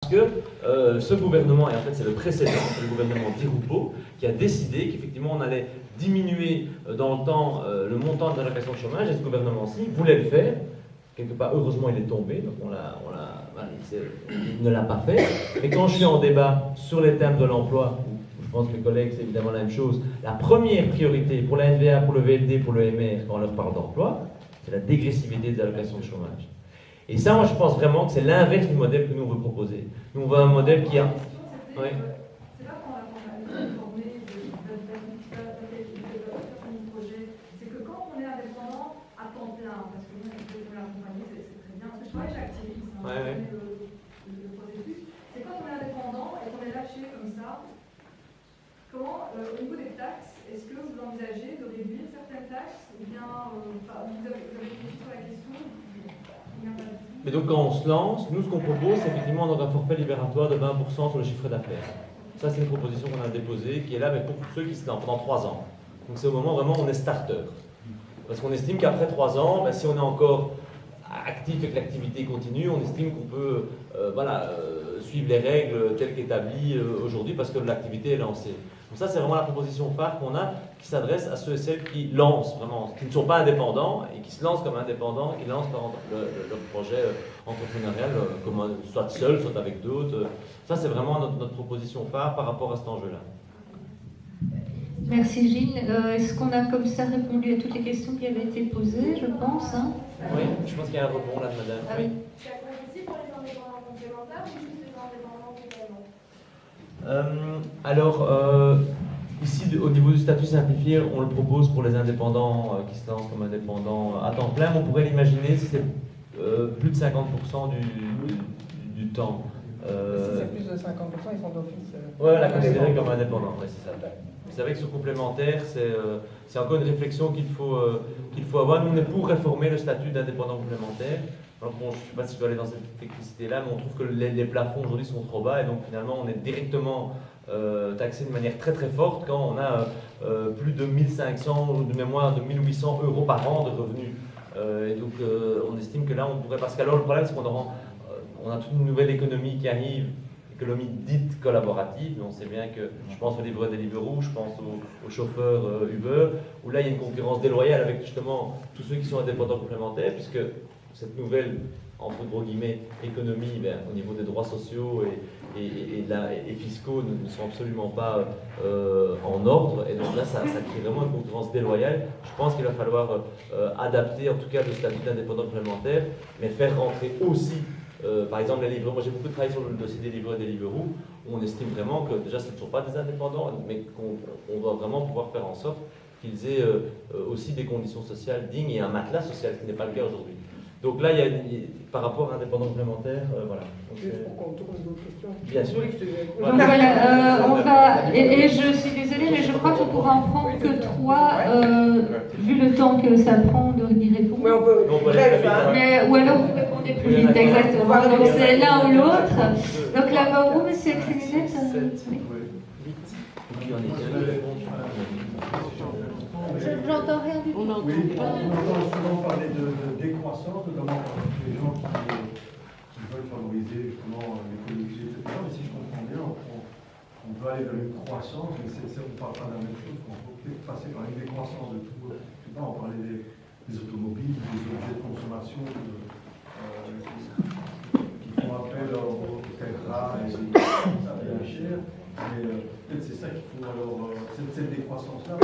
que ce gouvernement, et en fait c'est le précédent, c'est le gouvernement Di Rupo, qui a décidé qu'effectivement on allait diminuer dans le temps le montant de l'allocation de chômage, et ce gouvernement-ci voulait le faire. Quelque part, heureusement, il est tombé, donc il ne l'a pas fait. Mais quand je suis en débat sur les thèmes de l'emploi, je pense que mes collègues, c'est évidemment la même chose, la première priorité pour la NVA, pour le VLD, pour le MR, quand on leur parle d'emploi, c'est la dégressivité des allocations de chômage. Et ça, moi, je pense vraiment que c'est l'inverse du modèle que nous on veut proposer. Nous, on veut un modèle qui a... Oui. Le processus, c'est quand on est indépendant et qu'on est lâché comme ça, comment, au niveau des taxes, est-ce que vous envisagez de réduire certaines taxes ou bien vous avez réfléchi sur la question? Mais donc quand on se lance, nous ce qu'on propose, c'est effectivement donc un forfait libératoire de 20% sur le chiffre d'affaires. Ça c'est une proposition qu'on a déposée, qui est là mais pour ceux qui se lancent pendant 3 ans. Donc c'est au moment vraiment où on est starter. Parce qu'on estime qu'après 3 ans, ben, si on est encore actif et que l'activité continue, on estime qu'on peut suivre les règles telles qu'établies aujourd'hui parce que l'activité est lancée. Donc ça, c'est vraiment la proposition phare qu'on a qui s'adresse à ceux et celles qui lancent vraiment, qui ne sont pas indépendants et qui se lancent comme indépendants, qui lancent leur projet entrepreneurial, soit seul, soit avec d'autres. Ça, c'est vraiment notre proposition phare par rapport à cet enjeu-là. Merci Gilles. Est-ce qu'on a comme ça répondu à toutes les questions qui avaient été posées, je pense Oui, je pense qu'il y a un rebond là, madame. Ah, oui. C'est aussi pour les indépendants complémentaires ou juste les indépendants totalement Ici, au niveau du statut simplifié, on le propose pour les indépendants qui se lancent comme indépendants à temps plein. On pourrait l'imaginer si c'est plus de 50% du temps. Si c'est plus de 50%, ils sont d'office. Oui, la considérer comme indépendant, ouais, c'est ça. C'est vrai que ce complémentaire, c'est encore une réflexion qu'il faut avoir. Nous, on est pour réformer le statut d'indépendant complémentaire. Alors bon, je ne sais pas si je dois aller dans cette technicité-là, mais on trouve que les plafonds aujourd'hui sont trop bas et donc finalement on est directement taxé de manière très très forte quand on a plus de 1500 ou de mémoire de 1800 euros par an de revenus. Et donc on estime que là on pourrait, parce qu'alors le problème c'est qu'on on a toute une nouvelle économie qui arrive, économie dite collaborative, mais on sait bien que, je pense aux livreurs Deliveroo, je pense aux chauffeurs Uber, où là il y a une concurrence déloyale avec justement tous ceux qui sont indépendants complémentaires, puisque cette nouvelle, entre gros guillemets, économie, au niveau des droits sociaux et fiscaux ne sont absolument pas en ordre, et donc là ça crée vraiment une concurrence déloyale. Je pense qu'il va falloir adapter en tout cas le statut d'indépendant complémentaire, mais faire rentrer aussi par exemple, les livreurs, moi j'ai beaucoup travaillé sur le dossier des livreurs et des Deliveroo, où on estime vraiment que déjà ce ne sont pas des indépendants, mais qu'on doit vraiment pouvoir faire en sorte qu'ils aient aussi des conditions sociales dignes et un matelas social, ce qui n'est pas le cas aujourd'hui. Donc là, par rapport à l'indépendant complémentaire, voilà. Juste pour qu'on tourne d'autres questions. Bien sûr. Donc voilà, on va, et je suis désolée, mais je crois qu'on pourra en prendre que 3, vu le temps que ça prend d'y répondre. Mais on peut bref, hein. Ou alors vous répondez plus vite, exactement. Donc c'est l'un ou l'autre. Donc là-bas, où monsieur Excelinette? J'entends rien du tout. Oui, on entend souvent parler de décroissance, notamment par les gens qui veulent favoriser justement l'écologie, etc. Mais si je comprends bien, on peut aller vers une croissance, mais on ne parle pas de la même chose, on peut peut-être passer par une décroissance de tout. Je sais pas, on parlait des automobiles, des objets de consommation qui font appel aux terres rares et bien chères. Mais peut-être c'est ça qu'il faut alors, cette décroissance-là,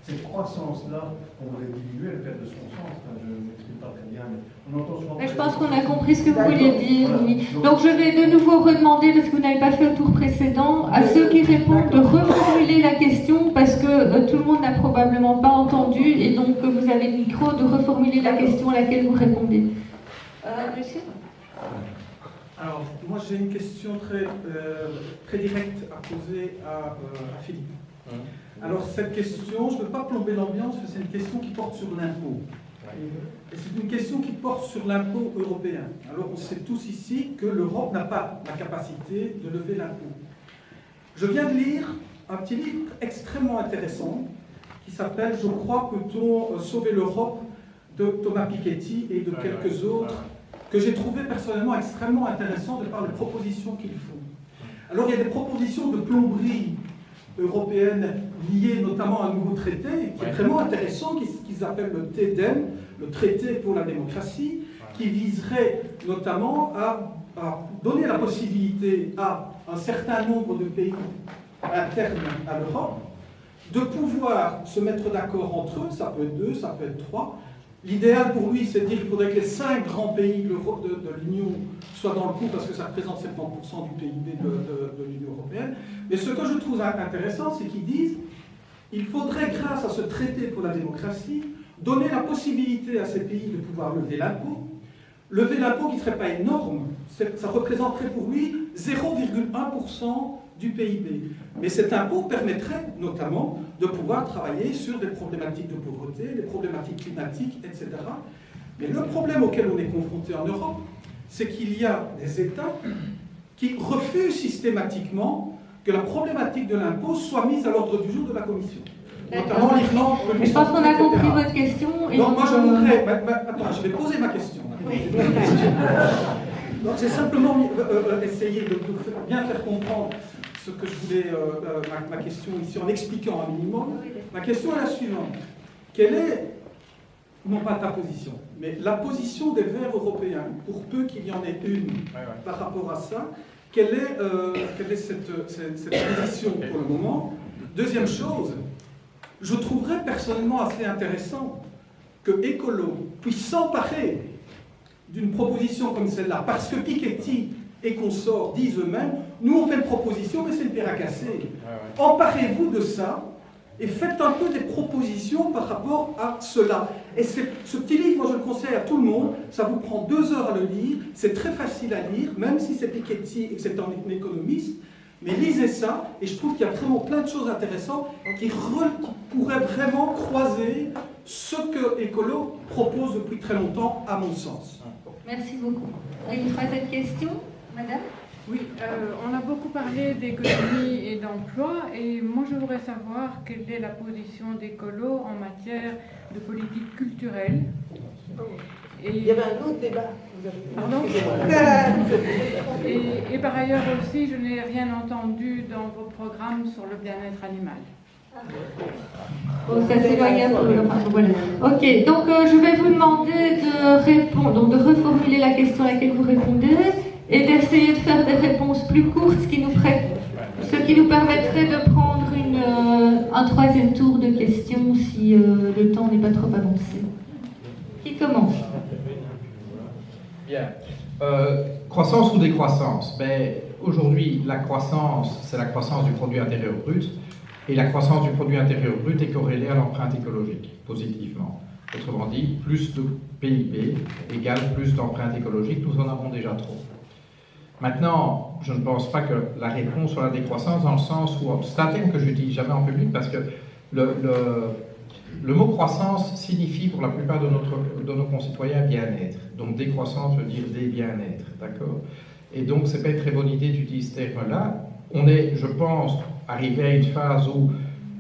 cette croissance-là qu'on voulait diminuer, elle perd de son sens. Enfin, je ne m'exprime pas très bien, mais on entend souvent... Je pense qu'on a compris ce que vous vouliez dire, voilà. Oui. Donc je vais de nouveau redemander, parce que vous n'avez pas fait le tour précédent, à ceux qui répondent de reformuler la question, parce que tout le monde n'a probablement pas entendu, et donc vous avez le micro, de reformuler la question à laquelle vous répondez. Monsieur ? Alors, moi j'ai une question très directe à poser à Philippe. Alors cette question, je ne veux pas plomber l'ambiance, mais c'est une question qui porte sur l'impôt. Et c'est une question qui porte sur l'impôt européen. Alors on sait tous ici que l'Europe n'a pas la capacité de lever l'impôt. Je viens de lire un petit livre extrêmement intéressant qui s'appelle « Je crois, peut-on sauver l'Europe » de Thomas Piketty et de quelques autres que j'ai trouvé personnellement extrêmement intéressant de par les propositions qu'ils font. Alors il y a des propositions de plomberie européenne liées notamment à un nouveau traité qui est vraiment intéressant, qu'ils appellent le TEDEM, le traité pour la démocratie, qui viserait notamment à donner la possibilité à un certain nombre de pays internes à l'Europe de pouvoir se mettre d'accord entre eux, ça peut être 2, ça peut être 3. L'idéal pour lui, c'est de dire qu'il faudrait que les 5 grands pays de l'Union soient dans le coup, parce que ça représente 70% du PIB de l'Union européenne. Mais ce que je trouve intéressant, c'est qu'ils disent qu'il faudrait, grâce à ce traité pour la démocratie, donner la possibilité à ces pays de pouvoir lever l'impôt. Lever l'impôt qui ne serait pas énorme, ça représenterait pour lui 0,1% du PIB. Mais cet impôt permettrait notamment de pouvoir travailler sur des problématiques de pauvreté, des problématiques climatiques, etc. Mais le problème auquel on est confronté en Europe, c'est qu'il y a des États qui refusent systématiquement que la problématique de l'impôt soit mise à l'ordre du jour de la Commission. Notamment l'Irlande. Je pense qu'on a compris votre question. Donc moi je voudrais... Attends, je vais poser ma question. Donc j'ai simplement essayé de bien faire comprendre ce que je voulais, ma question ici, en expliquant un minimum. Ma question est la suivante. Quelle est, non pas ta position, mais la position des Verts européens, pour peu qu'il y en ait une par rapport à ça, quelle est cette position pour le moment? Deuxième chose, je trouverais personnellement assez intéressant que Écolo puisse s'emparer d'une proposition comme celle-là, parce que Piketty et consorts disent eux-mêmes, nous on fait une proposition, mais c'est une pierre à casser. Emparez-vous de ça et faites un peu des propositions par rapport à cela. Et ce petit livre, moi je le conseille à tout le monde, ça vous prend 2 heures à le lire, c'est très facile à lire, même si c'est Piketty et que c'est un économiste, mais lisez ça, et je trouve qu'il y a vraiment plein de choses intéressantes qui pourraient vraiment croiser ce que Écolo propose depuis très longtemps, à mon sens. Merci beaucoup. Une troisième question, madame? Oui, on a beaucoup parlé d'économie et d'emploi, et moi je voudrais savoir quelle est la position d'Écolo en matière de politique culturelle. Il y avait un autre débat. Pardon? Et par ailleurs aussi, je n'ai rien entendu dans vos programmes sur le bien-être animal. Oh, ça s'éloigne un peu. Enfin, voilà. Ok, donc je vais vous demander de répondre, donc de reformuler la question à laquelle vous répondez et d'essayer de faire des réponses plus courtes, ce qui nous permettrait de prendre un troisième tour de questions si le temps n'est pas trop avancé. Qui commence? Bien. Croissance ou décroissance? Aujourd'hui, la croissance, c'est la croissance du produit intérieur brut. Et la croissance du produit intérieur brut est corrélée à l'empreinte écologique, positivement. Autrement dit, plus de PIB égale plus d'empreinte écologique, nous en avons déjà trop. Maintenant, je ne pense pas que la réponse soit la décroissance dans le sens où, c'est un terme que je n'utilise jamais en public parce que le mot croissance signifie pour la plupart de nos concitoyens bien-être. Donc décroissance veut dire des bien-être, d'accord? Et donc c'est pas une très bonne idée d'utiliser ce terme-là. On est, je pense, arrivé à une phase où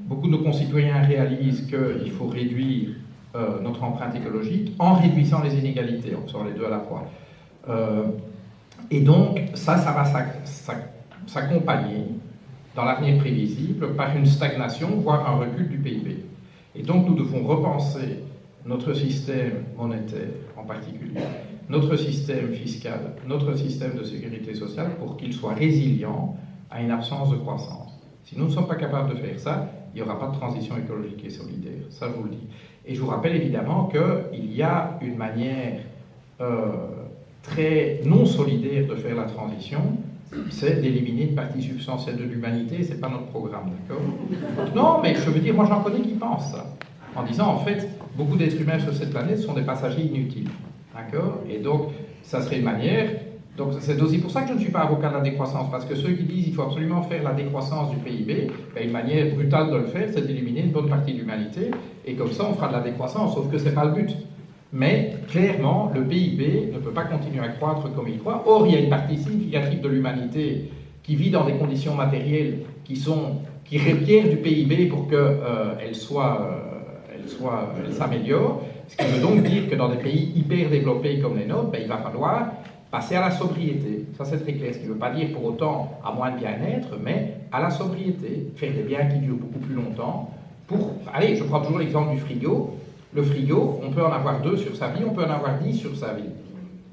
beaucoup de nos concitoyens réalisent qu'il faut réduire notre empreinte écologique en réduisant les inégalités, en faisant les deux à la fois. Et donc ça va s'accompagner dans l'avenir prévisible par une stagnation, voire un recul du PIB. Et donc nous devons repenser notre système monétaire en particulier, notre système fiscal, notre système de sécurité sociale pour qu'il soit résilient à une absence de croissance. Si nous ne sommes pas capables de faire ça, il n'y aura pas de transition écologique et solidaire, ça je vous le dis. Et je vous rappelle évidemment qu'il y a une manière très non solidaire de faire la transition, c'est d'éliminer une partie substantielle de l'humanité, c'est pas notre programme, d'accord? Non, mais je veux dire, moi j'en connais qui pensent ça, en disant en fait, beaucoup d'êtres humains sur cette planète sont des passagers inutiles, d'accord? Et donc, ça serait une manière. Donc c'est aussi pour ça que je ne suis pas avocat de la décroissance, parce que ceux qui disent qu'il faut absolument faire la décroissance du PIB, une manière brutale de le faire, c'est d'éliminer une bonne partie de l'humanité, et comme ça on fera de la décroissance, sauf que ce n'est pas le but. Mais clairement, le PIB ne peut pas continuer à croître comme il croît. Or, il y a une partie significative de l'humanité qui vit dans des conditions matérielles qui requièrent du PIB pour qu'elle s'améliore. Ce qui veut donc dire que dans des pays hyper développés comme les nôtres, ben, il va falloir passer à la sobriété. Ça, c'est très clair. Ce qui ne veut pas dire pour autant à moins de bien-être, mais à la sobriété. Faire des biens qui durent beaucoup plus longtemps. Allez, je prends toujours l'exemple du frigo. Le frigo, on peut en avoir 2 sur sa vie, on peut en avoir 10 sur sa vie.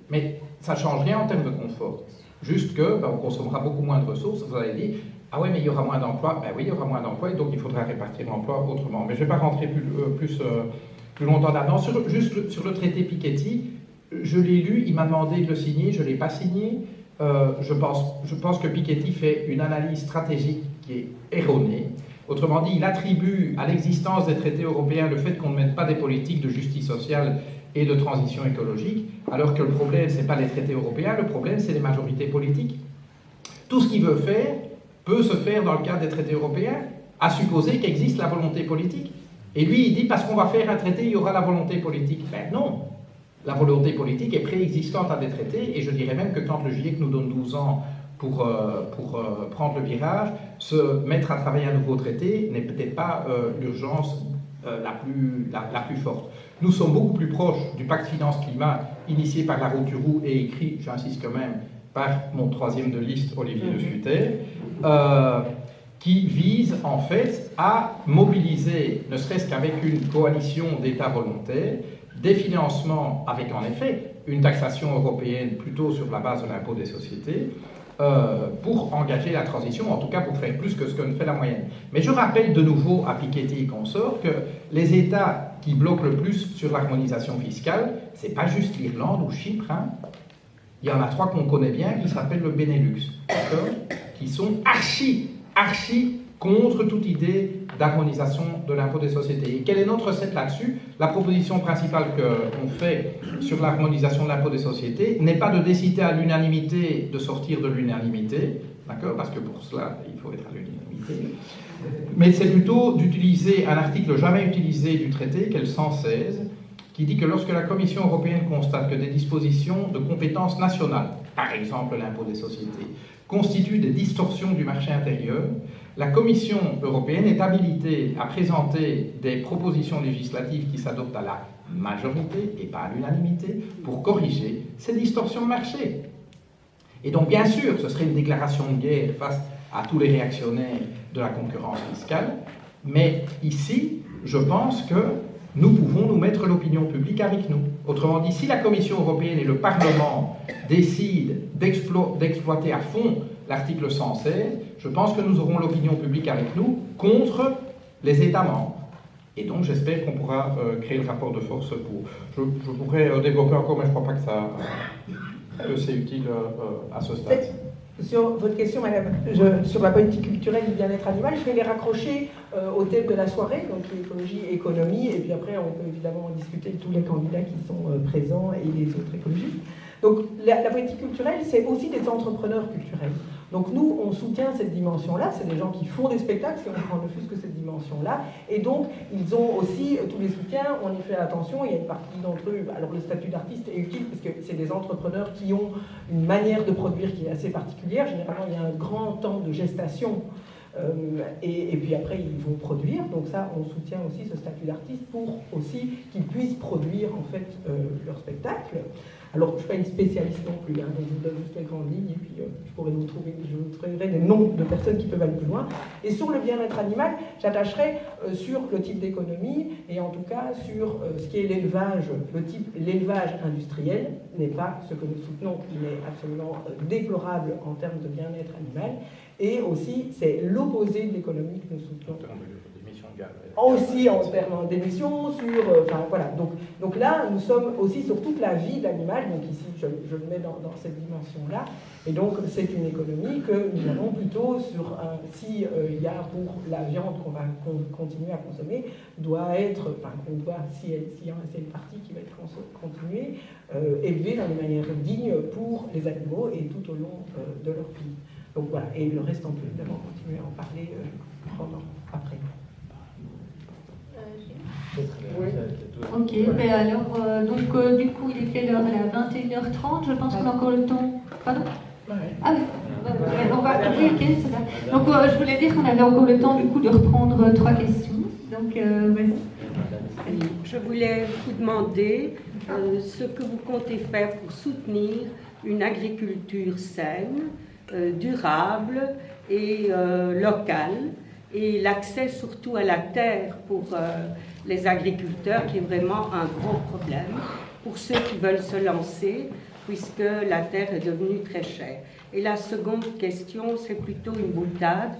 Mais ça ne change rien en termes de confort. Juste que on consommera beaucoup moins de ressources. Vous allez dire, ah ouais, mais il y aura moins d'emplois. Ben oui, il y aura moins d'emplois et donc il faudra répartir l'emploi autrement. Mais je ne vais pas rentrer plus longtemps là-dedans. Juste sur le traité Piketty, je l'ai lu, il m'a demandé de le signer, je ne l'ai pas signé. Je pense que Piketty fait une analyse stratégique qui est erronée. Autrement dit, il attribue à l'existence des traités européens le fait qu'on ne mette pas des politiques de justice sociale et de transition écologique, alors que le problème, ce n'est pas les traités européens, le problème, c'est les majorités politiques. Tout ce qu'il veut faire peut se faire dans le cadre des traités européens, à supposer qu'existe la volonté politique. Et lui, il dit, parce qu'on va faire un traité, il y aura la volonté politique. Ben non, la volonté politique est préexistante à des traités, et je dirais même que quand le GIEC nous donne 12 ans pour prendre le virage, se mettre à travailler un nouveau traité n'est peut-être pas l'urgence la plus forte. Nous sommes beaucoup plus proches du pacte finance-climat initié par Larouturou et écrit, j'insiste quand même, par mon 3e de liste, Olivier Le Scuter, qui vise en fait à mobiliser, ne serait-ce qu'avec une coalition d'États volontaires, des financements avec en effet une taxation européenne plutôt sur la base de l'impôt des sociétés, pour engager la transition, en tout cas pour faire plus que ce que ne fait la moyenne. Mais je rappelle de nouveau à Piketty et consorts que les États qui bloquent le plus sur l'harmonisation fiscale, c'est pas juste l'Irlande ou Chypre, hein. Il y en a 3 qu'on connaît bien qui s'appellent le Benelux, qui sont archi contre toute idée d'harmonisation de l'impôt des sociétés. Et quelle est notre recette là-dessus? La proposition principale qu'on fait sur l'harmonisation de l'impôt des sociétés n'est pas de décider à l'unanimité de sortir de l'unanimité, d'accord, parce que pour cela, il faut être à l'unanimité, mais c'est plutôt d'utiliser un article jamais utilisé du traité, qui est le 116, qui dit que lorsque la Commission européenne constate que des dispositions de compétences nationales, par exemple l'impôt des sociétés, constituent des distorsions du marché intérieur, la Commission européenne est habilitée à présenter des propositions législatives qui s'adoptent à la majorité et pas à l'unanimité pour corriger ces distorsions de marché. Et donc, bien sûr, ce serait une déclaration de guerre face à tous les réactionnaires de la concurrence fiscale, mais ici, je pense que nous pouvons nous mettre l'opinion publique avec nous. Autrement dit, si la Commission européenne et le Parlement décident d'exploiter à fond l'article 116, je pense que nous aurons l'opinion publique avec nous contre les États membres. Et donc j'espère qu'on pourra créer le rapport de force pour. Je pourrais développer encore, mais je ne crois pas que c'est utile à ce stade. Sur votre question, madame, sur la politique culturelle du bien-être animal, je vais les raccrocher au thème de la soirée, donc l'écologie et économie, et puis après on peut évidemment discuter de tous les candidats qui sont présents et les autres écologistes. Donc la politique culturelle, c'est aussi des entrepreneurs culturels. Donc nous, on soutient cette dimension-là, c'est des gens qui font des spectacles, si on prend ne fût-ce que cette dimension-là, et donc ils ont aussi tous les soutiens, on y fait attention, il y a une partie d'entre eux, alors le statut d'artiste est utile parce que c'est des entrepreneurs qui ont une manière de produire qui est assez particulière, généralement il y a un grand temps de gestation, et puis après ils vont produire, donc ça on soutient aussi ce statut d'artiste pour aussi qu'ils puissent produire en fait leur spectacle. Alors, je ne suis pas une spécialiste non plus, hein, donc je vous donne juste les grandes lignes et puis je vous trouverai des noms de personnes qui peuvent aller plus loin. Et sur le bien-être animal, j'attacherai sur le type d'économie et en tout cas sur ce qui est l'élevage. L'élevage industriel n'est pas ce que nous soutenons, il est absolument déplorable en termes de bien-être animal. Et aussi, c'est l'opposé de l'économie que nous soutenons. Aussi en termes d'émissions, enfin voilà. Donc là, nous sommes aussi sur toute la vie de l'animal. Donc ici, je le mets dans cette dimension-là. Et donc, c'est une économie que nous avons plutôt sur si il y a pour la viande qu'on va continuer à consommer, doit être, enfin, qu'on doit, s'il y a une partie qui va être continuée, élevée dans des manières dignes pour les animaux et tout au long de leur vie. Donc voilà. Et le reste, on peut évidemment continuer à en parler après. Oui. Ok, mais alors, donc du coup, il est quelle heure? Elle est à 21h30, je pense qu'on a encore le temps. Pardon? Ah oui, on va. Oui, ok, c'est ça. Donc je voulais dire qu'on avait encore le temps du coup de reprendre 3 questions. Donc vas-y. Oui, je voulais vous demander ce que vous comptez faire pour soutenir une agriculture saine, durable et locale, et l'accès surtout à la terre pour les agriculteurs, qui est vraiment un gros problème pour ceux qui veulent se lancer, puisque la terre est devenue très chère. Et la seconde question, c'est plutôt une boutade.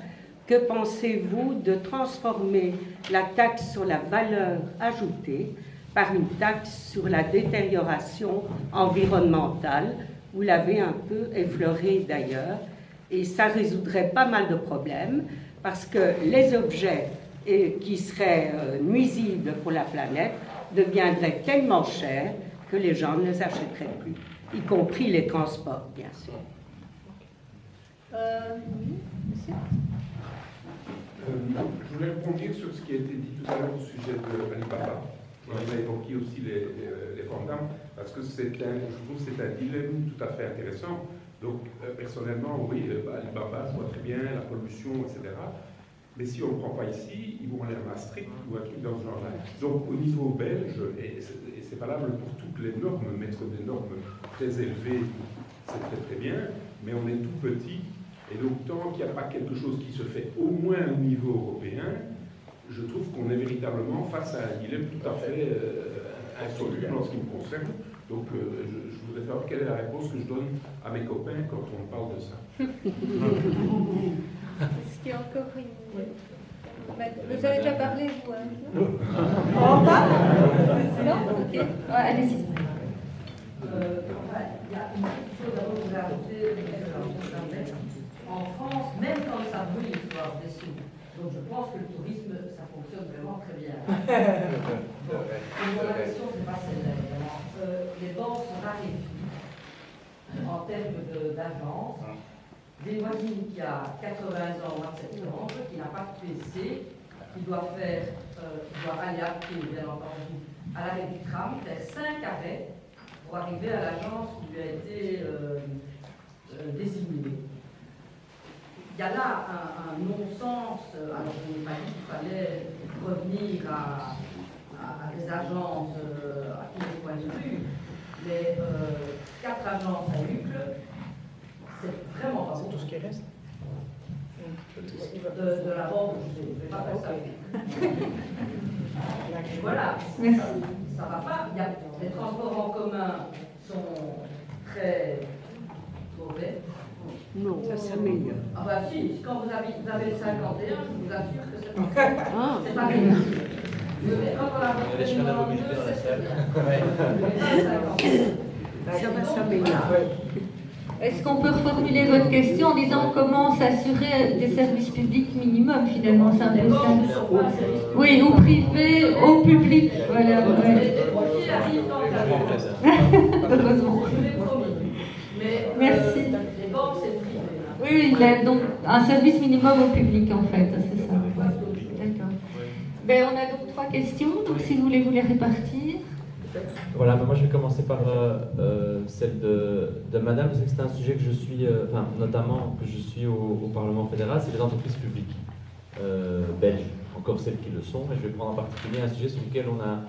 Que pensez-vous de transformer la taxe sur la valeur ajoutée par une taxe sur la détérioration environnementale? Vous l'avez un peu effleuré d'ailleurs, et ça résoudrait pas mal de problèmes, parce que les objets qui seraient nuisibles pour la planète deviendraient tellement chers que les gens ne les achèteraient plus, y compris les transports, bien sûr. Oui, monsieur. Je voulais rebondir sur ce qui a été dit tout à l'heure au sujet de Alibaba. On a évoqué aussi les gendarmes, parce que je trouve que c'est un dilemme tout à fait intéressant. Donc, personnellement, oui, Alibaba, je vois très bien la pollution, etc. Mais si on ne le prend pas ici, ils vont aller à Maastricht ou un truc dans ce genre-là. Donc, au niveau belge, et c'est valable pour toutes les normes, mettre des normes très élevées, c'est très très bien, mais on est tout petit. Et donc, tant qu'il n'y a pas quelque chose qui se fait au moins au niveau européen, je trouve qu'on est véritablement face à un dilemme tout à fait insoluble en ce qui me concerne. Donc, je voudrais savoir quelle est la réponse que je donne à mes copains quand on parle de ça. Est-ce qu'il y a encore une... Vous avez déjà parlé, vous, hein? Non, ok. Allez-y. Il y a une petite chose à vous rajouter, en France, même quand ça brûle, il faut avoir des sous. Donc je pense que le tourisme, ça fonctionne vraiment très bien. La question, c'est pas celle-là, évidemment. Les banques sont raréfiées en termes d'agence. Des voisines qui a 80 ans au mois de septembre, qui n'a pas de PC, qui doit aller à pied, bien entendu, à l'arrêt du tram, faire 5 arrêts pour arriver à l'agence qui lui a été désignée. Il y a là un non-sens. Alors, je n'ai pas dit qu'il fallait revenir à des agences à tous les points de vue, mais 4 agences à Uccle, c'est vraiment pas bon. C'est tout ce qui reste de la banque, je ne vais pas faire ça. Et voilà, ça va pas. Les transports en commun sont très mauvais. Non, ça s'améliore. Ah bah si, quand vous avez le 51, je vous assure que c'est pas bien. Mais quand on a les chemins de mobilité dans la salle. Ça va s'améliorer. Est-ce qu'on peut reformuler votre question en disant comment s'assurer des services publics minimum, finalement? C'est un peu ça. Oui, au privé, au public. Voilà. Les pompiers arrivent dans la heureusement. Merci. Les banques, c'est privé. Oui, donc un service minimum au public, en fait, c'est ça. Ouais. D'accord. Ben, on a donc 3 questions, donc si vous voulez vous les répartir. Voilà, moi je vais commencer par celle de Madame, parce que c'est un sujet que je suis, notamment que je suis au Parlement fédéral, c'est les entreprises publiques belges, encore celles qui le sont, et je vais prendre en particulier un sujet sur lequel on a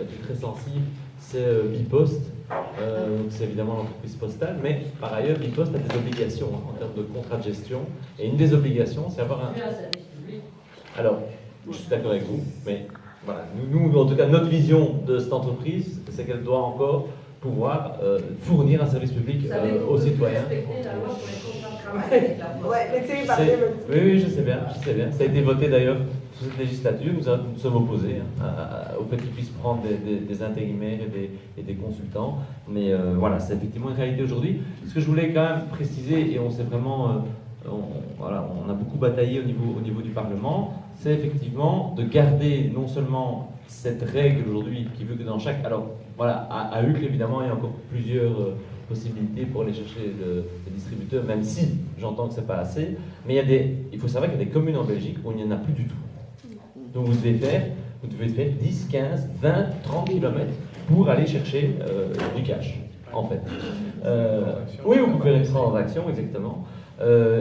été très sensible, c'est Bipost. C'est évidemment l'entreprise postale, mais par ailleurs Bipost a des obligations en termes de contrat de gestion, et une des obligations c'est avoir un... Alors, je suis d'accord avec vous, mais voilà, nous, en tout cas, notre vision de cette entreprise, c'est qu'elle doit encore pouvoir fournir un service public aux citoyens. Oui, je sais bien. Ça a été voté d'ailleurs sous cette législature. Nous sommes opposés au fait qu'ils puissent prendre des intérimaires et des consultants. Mais voilà, c'est effectivement une réalité aujourd'hui. Ce que je voulais quand même préciser, et on s'est vraiment... on a beaucoup bataillé au niveau du Parlement, c'est effectivement de garder non seulement cette règle aujourd'hui qui veut que dans chaque... Alors voilà, à Uccle évidemment il y a encore plusieurs possibilités pour aller chercher des distributeurs, même si j'entends que c'est pas assez, mais il faut savoir qu'il y a des communes en Belgique où il n'y en a plus du tout. Donc vous devez faire 10, 15, 20, 30 km pour aller chercher du cash, en fait. Oui, vous pouvez faire une transaction, exactement.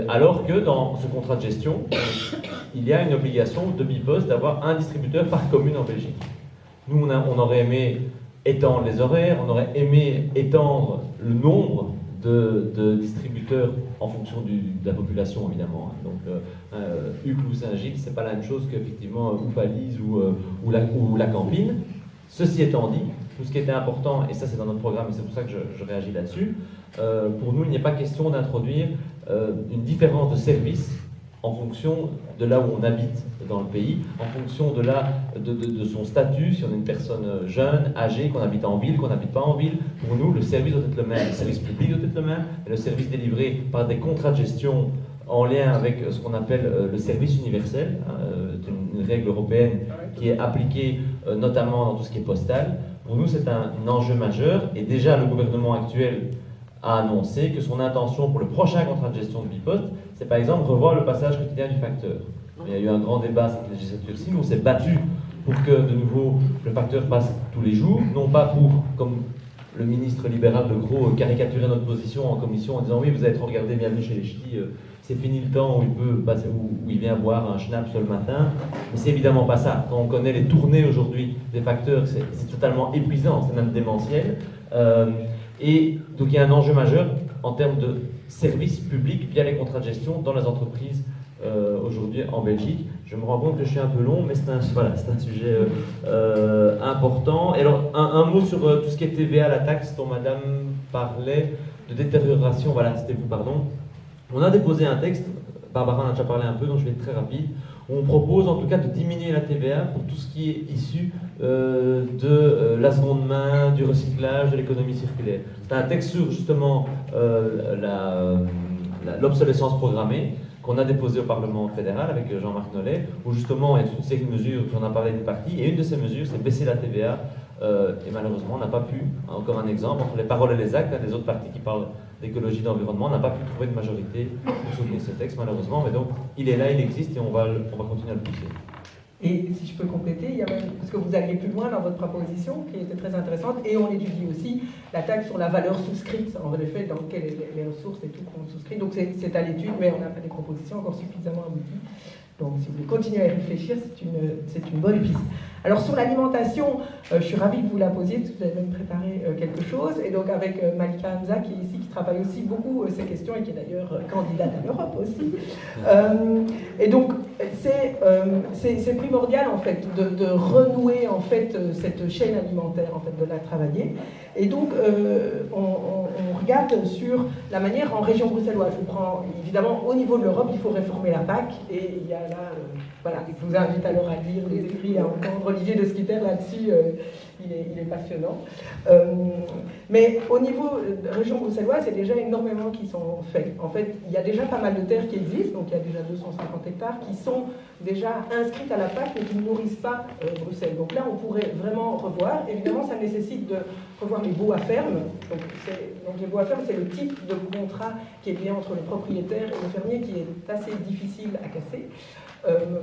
Alors que dans ce contrat de gestion, il y a une obligation de Bipost d'avoir un distributeur par commune en Belgique. Nous, on aurait aimé étendre les horaires, on aurait aimé étendre le nombre de distributeurs en fonction de la population, évidemment. Donc, Uccle ou Saint-Gilles, c'est pas la même chose qu'effectivement Oufalise ou la Campine. Ceci étant dit, tout ce qui était important, et ça c'est dans notre programme, et c'est pour ça que je réagis là-dessus, pour nous, il n'est pas question d'introduire une différence de service en fonction de là où on habite dans le pays, en fonction de son statut, si on est une personne jeune, âgée, qu'on habite en ville, qu'on n'habite pas en ville. Pour nous, le service doit être le même, le service public doit être le même, et le service délivré par des contrats de gestion en lien avec ce qu'on appelle le service universel, une règle européenne qui est appliquée notamment dans tout ce qui est postal. Pour nous, c'est un enjeu majeur, et déjà le gouvernement actuel a annoncé que son intention pour le prochain contrat de gestion de Bipost, c'est par exemple revoir le passage quotidien du facteur. Il y a eu un grand débat cette législature-ci, mais on s'est battu pour que de nouveau le facteur passe tous les jours, non pas pour, comme le ministre libéral de Gros caricaturait notre position en commission en disant oui, vous allez être regardé, bienvenue chez les ch'tis, c'est fini le temps où il peut passer, où il vient boire un schnapp le matin, mais c'est évidemment pas ça. Quand on connaît les tournées aujourd'hui des facteurs, c'est totalement épuisant, c'est même démentiel. Et donc il y a un enjeu majeur en termes de services publics via les contrats de gestion dans les entreprises aujourd'hui en Belgique. Je me rends compte que je suis un peu long, mais c'est un sujet important. Et alors un mot sur tout ce qui est TVA, la taxe dont Madame parlait, de détérioration, voilà, c'était vous, pardon. On a déposé un texte, Barbara en a déjà parlé un peu, donc je vais être très rapide, où on propose en tout cas de diminuer la TVA pour tout ce qui est issu de la seconde main, du recyclage, de l'économie circulaire. C'est un texte sur justement l'obsolescence programmée qu'on a déposé au Parlement fédéral avec Jean-Marc Nollet, où justement il y a toute une série de mesures, on a parlé des partis, et une de ces mesures c'est baisser la TVA, et malheureusement on n'a pas pu, comme un exemple, entre les paroles et les actes, des autres partis qui parlent d'écologie, d'environnement, on n'a pas pu trouver de majorité pour soutenir ce texte malheureusement, mais donc il est là, il existe et on va continuer à le pousser. Et si je peux compléter, il y a même, parce que vous alliez plus loin dans votre proposition, qui était très intéressante, et on étudie aussi la taxe sur la valeur souscrite, en effet, dans les ressources et tout qu'on souscrit. Donc c'est à l'étude, mais on n'a pas des propositions encore suffisamment abouties. Donc si vous voulez continuer à y réfléchir, c'est une bonne piste. Alors sur l'alimentation, je suis ravie que vous la posiez, parce que vous avez même préparé quelque chose. Et donc avec Malika Hamza, qui est ici, qui travaille aussi beaucoup ces questions, et qui est d'ailleurs candidate à l'Europe aussi. Et donc c'est primordial en fait de renouer en fait cette chaîne alimentaire, en fait de la travailler. Et donc on regarde sur la manière en région bruxelloise. Je prends évidemment au niveau de l'Europe, il faut réformer la PAC, et il y a là, voilà, je vous invite alors à lire les écrits, à entendre Olivier de Squitter là-dessus, il est passionnant. Mais au niveau de la région bruxelloise, il y a déjà énormément qui sont faits. En fait, il y a déjà pas mal de terres qui existent, donc il y a déjà 250 hectares qui sont déjà inscrites à la PAC mais qui ne nourrissent pas Bruxelles. Donc là, on pourrait vraiment revoir. Évidemment, ça nécessite de revoir les baux à ferme. Donc les baux à ferme, c'est le type de contrat qui est lié entre le propriétaire et le fermier qui est assez difficile à casser.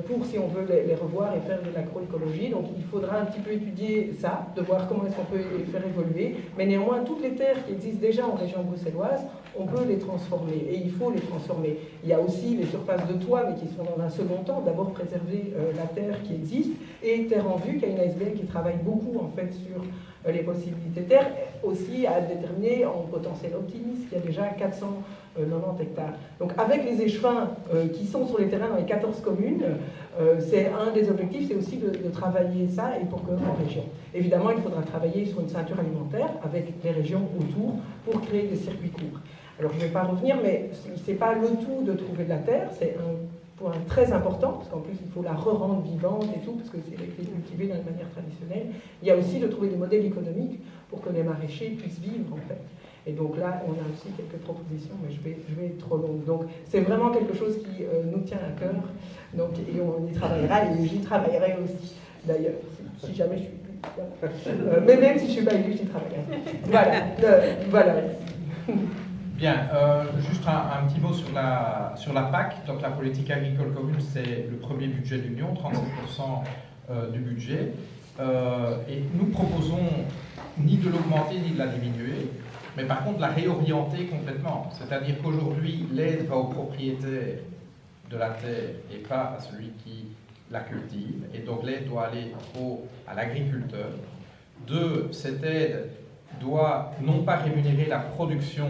Pour, si on veut les revoir et faire de l'agroécologie. Donc il faudra un petit peu étudier ça, de voir comment est-ce qu'on peut les faire évoluer. Mais néanmoins, toutes les terres qui existent déjà en région bruxelloise, on peut les transformer, et il faut les transformer. Il y a aussi les surfaces de toit, mais qui sont dans un second temps. D'abord préserver la terre qui existe, et Terre en Vue, qui a une ASBL qui travaille beaucoup en fait sur les possibilités de terre, aussi à déterminer en potentiel optimiste qu'il y a déjà 490 hectares. Donc avec les échevins qui sont sur les terrains dans les 14 communes, c'est un des objectifs, c'est aussi de travailler ça, et pour que en région. Évidemment, il faudra travailler sur une ceinture alimentaire avec les régions autour pour créer des circuits courts. Alors je ne vais pas revenir, mais ce n'est pas le tout de trouver de la terre, c'est un point très important, parce qu'en plus il faut la re-rendre vivante et tout, parce que c'est cultivé d'une manière traditionnelle. Il y a aussi de trouver des modèles économiques pour que les maraîchers puissent vivre en fait. Et donc là, on a aussi quelques propositions, mais je vais être trop longue. Donc c'est vraiment quelque chose qui nous tient à cœur, donc, et on y travaillera, et j'y travaillerai aussi, d'ailleurs, si jamais je suis plus. Mais même si je ne suis pas élue, j'y travaillerai. Voilà. Bien, juste un petit mot sur la PAC. Donc la politique agricole commune, c'est le premier budget de l'Union, 37% du budget. Et nous proposons ni de l'augmenter ni de la diminuer, mais par contre la réorienter complètement. C'est-à-dire qu'aujourd'hui, l'aide va au propriétaire de la terre et pas à celui qui la cultive, et donc l'aide doit aller à l'agriculteur. 2, cette aide doit non pas rémunérer la production,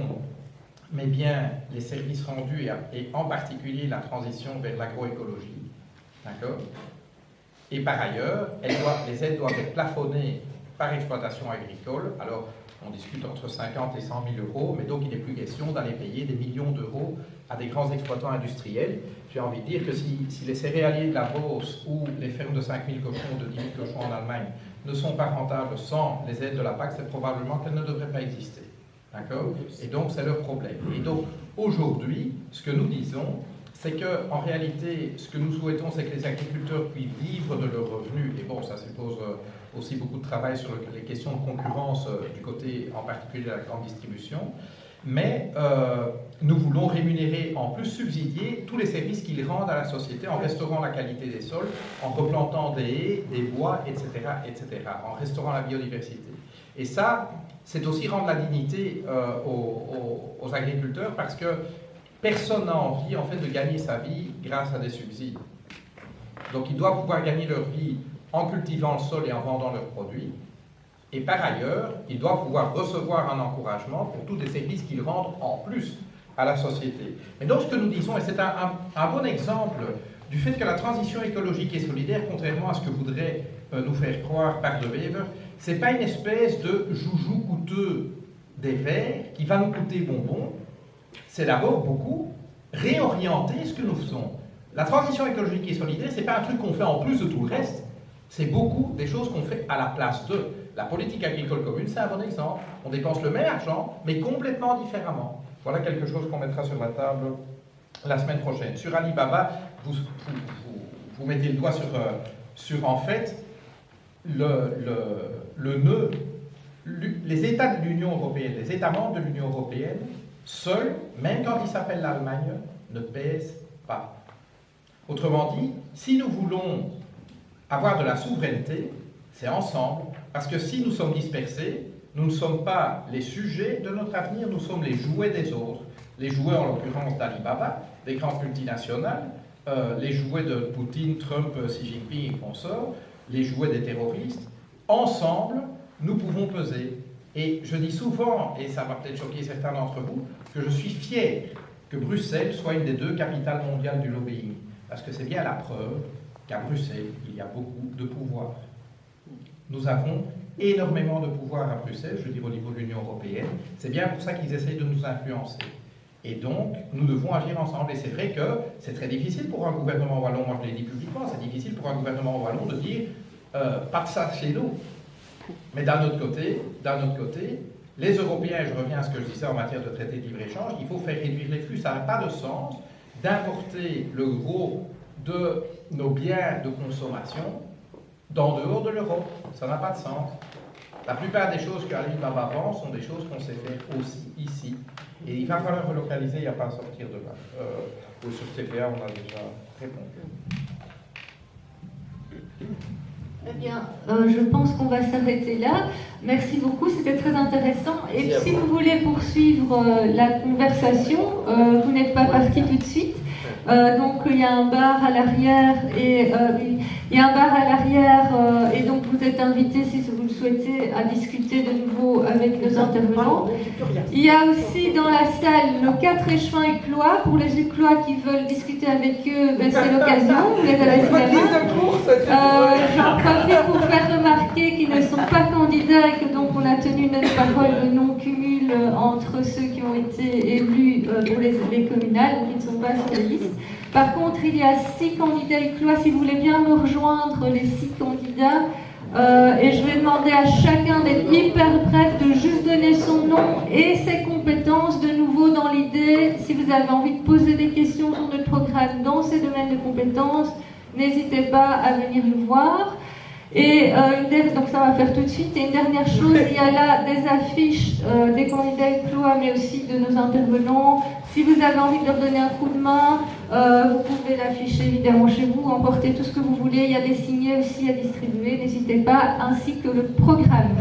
mais bien les services rendus et en particulier la transition vers l'agroécologie. D'accord ? Et par ailleurs, les aides doivent être plafonnées par exploitation agricole. Alors, on discute entre 50 et 100 000 euros, mais donc il n'est plus question d'aller payer des millions d'euros à des grands exploitants industriels. J'ai envie de dire que si les céréaliers de la Beauce ou les fermes de 5 000 cochons, de 10 000 cochons en Allemagne ne sont pas rentables sans les aides de la PAC, c'est probablement qu'elles ne devraient pas exister. D'accord ? Et donc, c'est leur problème. Et donc, aujourd'hui, ce que nous disons, c'est qu'en réalité, ce que nous souhaitons, c'est que les agriculteurs puissent vivre de leurs revenus. Et bon, ça suppose aussi beaucoup de travail sur les questions de concurrence du côté, en particulier de la grande distribution. Mais nous voulons rémunérer, en plus subsidier, tous les services qu'ils rendent à la société en restaurant la qualité des sols, en replantant des haies, des bois, etc., en restaurant la biodiversité. Et ça, c'est aussi rendre la dignité aux agriculteurs, parce que personne n'a envie, en fait, de gagner sa vie grâce à des subsides. Donc, ils doivent pouvoir gagner leur vie en cultivant le sol et en vendant leurs produits. Et par ailleurs, ils doivent pouvoir recevoir un encouragement pour tous les services qu'ils rendent en plus à la société. Mais donc, ce que nous disons, et c'est un bon exemple du fait que la transition écologique et solidaire, contrairement à ce que voudrait nous faire croire Pax de Wever, c'est pas une espèce de joujou coûteux des verts qui va nous coûter bonbon. C'est d'abord beaucoup réorienter ce que nous faisons. La transition écologique et solidaire, c'est pas un truc qu'on fait en plus de tout le reste. C'est beaucoup des choses qu'on fait à la place de. La politique agricole commune, c'est un bon exemple. On dépense le même argent, mais complètement différemment. Voilà quelque chose qu'on mettra sur la table la semaine prochaine. Sur Alibaba, vous mettez le doigt sur en fait, le nœud. Les États de l'Union européenne, les États membres de l'Union européenne, seuls, même quand ils s'appellent l'Allemagne, ne pèsent pas. Autrement dit, si nous voulons avoir de la souveraineté, c'est ensemble, parce que si nous sommes dispersés, nous ne sommes pas les sujets de notre avenir, nous sommes les jouets des autres. Les jouets, en l'occurrence, d'Alibaba, des grandes multinationales, les jouets de Poutine, Trump, Xi Jinping et consorts, les jouets des terroristes. Ensemble, nous pouvons peser. Et je dis souvent, et ça va peut-être choquer certains d'entre vous, que je suis fier que Bruxelles soit une des 2 capitales mondiales du lobbying. Parce que c'est bien la preuve qu'à Bruxelles, il y a beaucoup de pouvoir. Nous avons énormément de pouvoir à Bruxelles, je veux dire au niveau de l'Union européenne. C'est bien pour ça qu'ils essayent de nous influencer. Et donc, nous devons agir ensemble. Et c'est vrai que c'est très difficile pour un gouvernement wallon, moi je l'ai dit publiquement, c'est difficile pour un gouvernement wallon de dire pas de ça chez nous. Mais d'un autre côté, les Européens, et je reviens à ce que je disais en matière de traité de libre-échange, il faut faire réduire les flux. Ça n'a pas de sens d'importer le gros de nos biens de consommation d'en dehors de l'Europe. Ça n'a pas de sens. La plupart des choses qu'Alibaba vend sont des choses qu'on sait faire aussi ici. Et il va falloir relocaliser, il n'y a pas à sortir de là. Sur TVA, on a déjà répondu. Eh bien, je pense qu'on va s'arrêter là. Merci beaucoup, c'était très intéressant. Et si vous voulez poursuivre la conversation, vous n'êtes pas parti tout de suite. Donc il y a un bar à l'arrière et donc vous êtes invités si vous le souhaitez à discuter de nouveau avec nos intervenants. Il y a aussi dans la salle nos 4 échevins éclois. Pour les éclois qui veulent discuter avec eux, ben, c'est l'occasion. Vous les avez sous la main. J'en profite pour faire remarquer qu'ils ne sont pas candidats et que donc on a tenu notre parole de non-cumul entre ceux qui ont été élus pour les communales, qui ne sont pas sur les listes. Par contre, il y a 6 candidats éclois. Si vous voulez bien me rejoindre, les 6 candidats, et je vais demander à chacun d'être hyper bref, de juste donner son nom et ses compétences. De nouveau, dans l'idée, si vous avez envie de poser des questions sur notre programme dans ces domaines de compétences, n'hésitez pas à venir nous voir. Et donc ça va faire tout de suite. Et une dernière chose, il y a là des affiches des candidats éclois, mais aussi de nos intervenants. Si vous avez envie de leur donner un coup de main, vous pouvez l'afficher évidemment chez vous, emporter tout ce que vous voulez. Il y a des signets aussi à distribuer, n'hésitez pas, ainsi que le programme.